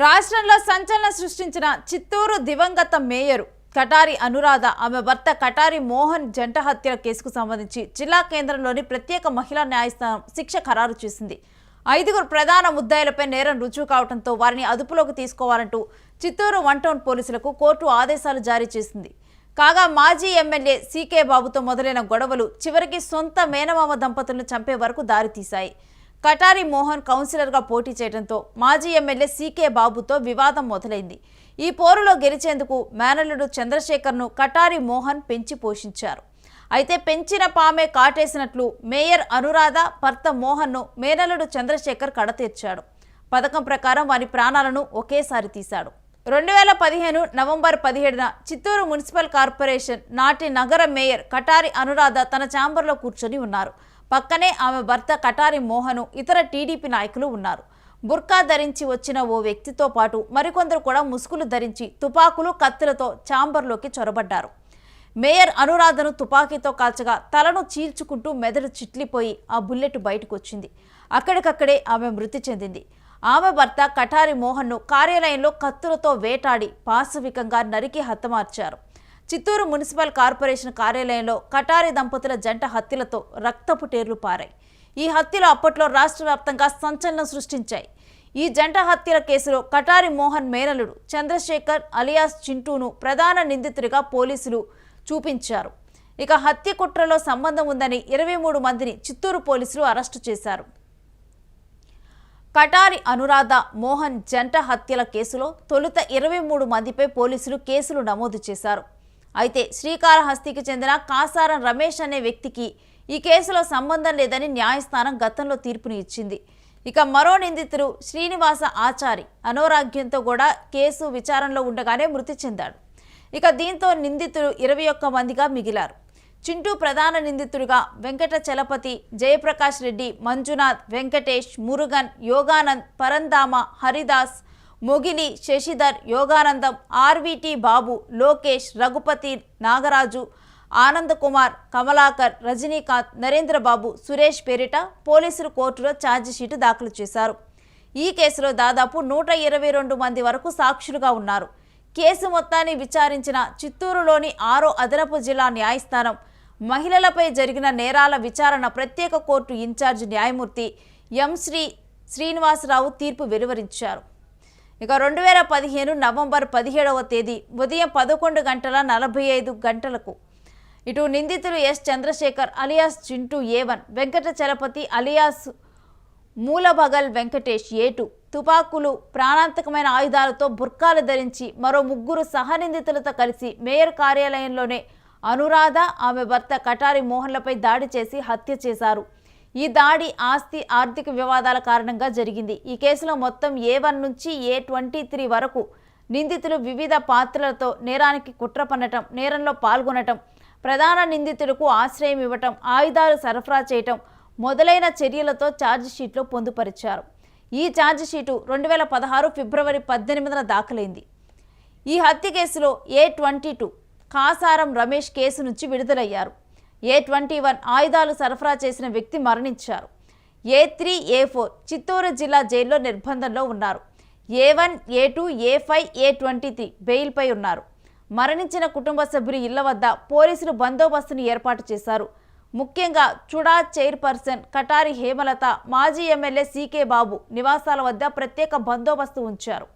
రాష్ట్రంలో సంచలనం సృష్టించిన చిత్తూరు దివంగత మేయర్ కటారి అనురాధ ఆమె భర్త కటారి మోహన్ జంట హత్యల కేసుకు సంబంధించి జిల్లా కేంద్రంలోని ప్రత్యేక మహిళా న్యాయస్థానం శిక్ష ఖరారు చేసింది. 5 ప్రధాన ముద్దాయిలపై నేరం రుజువు కావడంతో వారిని అదుపులోకి తీసుకోవాలంటూ చిత్తూరు 1 టౌన్ పోలీసులకు కోర్టు ఆదేశాలు జారీ చేసింది. కాగా మాజీ ఎమ్మెల్యే సీకే బాబుతో మొదలైన గొడవలు చివరికి సొంత మేనమామ దంపతులను చంపే వరకు దారితీశాయి. కటారి మోహన్ కౌన్సిలర్గా పోటీ చేయడంతో మాజీ ఎమ్మెల్యే సీకే బాబుతో వివాదం మొదలైంది. ఈ పోరులో గెలిచేందుకు మేనల్లుడు చంద్రశేఖర్ను కటారి మోహన్ పెంచి పోషించారు. అయితే పెంచిన పామే కాటేసినట్లు మేయర్ అనురాధ భర్త మోహన్ను మేనల్లుడు చంద్రశేఖర్ కడతీర్చాడు. పథకం ప్రకారం వారి ప్రాణాలను ఒకేసారి తీశాడు. 2015 నవంబర్ 17న చిత్తూరు మున్సిపల్ కార్పొరేషన్ నాటి నగర మేయర్ కటారి అనురాధ తన ఛాంబర్లో కూర్చొని ఉన్నారు. పక్కనే ఆమె భర్త కటారి మోహను, ఇతర టీడీపీ నాయకులు ఉన్నారు. బుర్కా ధరించి వచ్చిన ఓ వ్యక్తితో పాటు మరికొందరు కూడా ముసుగులు ధరించి తుపాకులు, కత్తులతో ఛాంబర్లోకి చొరబడ్డారు. మేయర్ అనురాధను తుపాకీతో కాల్చగా తలను చీల్చుకుంటూ మెదడు చిట్లిపోయి ఆ బుల్లెట్ బయటకు వచ్చింది. అక్కడికక్కడే ఆమె మృతి చెందింది. ఆమె భర్త కటారి మోహన్ను కార్యాలయంలో కత్తులతో వేటాడి పాశవికంగా నరికి హతమార్చారు. చిత్తూరు మున్సిపల్ కార్పొరేషన్ కార్యాలయంలో కటారి దంపతుల జంట హత్యలతో రక్తపు టేర్లు పారాయి. ఈ హత్యలు అప్పట్లో రాష్ట్ర వ్యాప్తంగా సంచలనం సృష్టించాయి. ఈ జంట హత్యల కేసులో కటారి మోహన్ మేనలుడు చంద్రశేఖర్ అలియాస్ చింటూను ప్రధాన నిందితుడిగా పోలీసులు చూపించారు. ఇక హత్య కుట్రలో సంబంధం ఉందని 23 మందిని చిత్తూరు పోలీసులు అరెస్టు చేశారు. కటారి అనురాధ మోహన్ జంట హత్యల కేసులో తొలుత 23 మందిపై పోలీసులు కేసులు నమోదు చేశారు. అయితే శ్రీకాళహస్తికి చెందిన కాసారం రమేష్ అనే వ్యక్తికి ఈ కేసులో సంబంధం లేదని న్యాయస్థానం గతంలో తీర్పుని ఇచ్చింది. ఇక మరో నిందితుడు శ్రీనివాస ఆచారి అనారోగ్యంతో కూడా కేసు విచారణలో ఉండగానే మృతి చెందాడు. ఇక దీంతో నిందితులు 21 మందిగా మిగిలారు. చింటూ ప్రధాన నిందితుడిగా వెంకట చలపతి, జయప్రకాష్ రెడ్డి, మంజునాథ్, వెంకటేష్, మురుగన్, యోగానంద్, పరంధామ, హరిదాస్, మొగిలి, శశిధర్, యోగానందం, ఆర్విటి బాబు, లోకేష్, రఘుపతి, నాగరాజు, ఆనందకుమార్, కమలాకర్, రజనీకాంత్, నరేంద్రబాబు, సురేష్ పేరిట పోలీసులు కోర్టులో ఛార్జిషీటు దాఖలు చేశారు. ఈ కేసులో దాదాపు 122 మంది వరకు సాక్షులుగా ఉన్నారు. కేసు మొత్తాన్ని విచారించిన చిత్తూరులోని 6వ అదనపు జిల్లా న్యాయస్థానం మహిళలపై జరిగిన నేరాల విచారణ ప్రత్యేక కోర్టు ఇన్ఛార్జ్ న్యాయమూర్తి ఎం శ్రీనివాసరావు తీర్పు వెలువరించారు. ఇక 2015 నవంబర్ 17వ తేదీ ఉదయం 11:45 ఇటు నిందితులు S Chandrashekar alias Chintu A1, Venkata Chalapathi alias Mulbagal Venkatesh A2 తుపాకులు, ప్రాణాంతకమైన ఆయుధాలతో బుర్కాలు ధరించి మరో 3 సహనిందితులతో కలిసి మేయర్ కార్యాలయంలోనే అనురాధ, ఆమె భర్త కటారి మోహన్లపై దాడి చేసి హత్య చేశారు. ఈ దాడి ఆర్థిక వివాదాల కారణంగా జరిగింది. ఈ కేసులో మొత్తం A1 నుంచి A23 వరకు నిందితులు వివిధ పాత్రలతో నేరానికి కుట్ర పన్నటం, నేరంలో పాల్గొనటం, ప్రధాన నిందితులకు ఆశ్రయం ఇవ్వటం, ఆయుధాలు సరఫరా చేయటం మొదలైన చర్యలతో ఛార్జిషీట్లో పొందుపరిచారు. ఈ ఛార్జిషీటు 2016 ఫిబ్రవరి 18న దాఖలైంది. ఈ హత్య కేసులో A22 కాసారం రమేష్ కేసు నుంచి విడుదలయ్యారు. A21 ఆయుధాలు సరఫరా చేసిన వ్యక్తి మరణించారు. A3, A4 చిత్తూరు జిల్లా జైల్లో నిర్బంధంలో ఉన్నారు. A1, A2, A5, A23 బెయిల్పై ఉన్నారు. మరణించిన కుటుంబ సభ్యుల ఇళ్ల వద్ద పోలీసులు బందోబస్తును ఏర్పాటు చేశారు. ముఖ్యంగా చుడా చైర్పర్సన్ కటారి హేమలత, మాజీ ఎమ్మెల్యే సీకే బాబు నివాసాల వద్ద ప్రత్యేక బందోబస్తు ఉంచారు.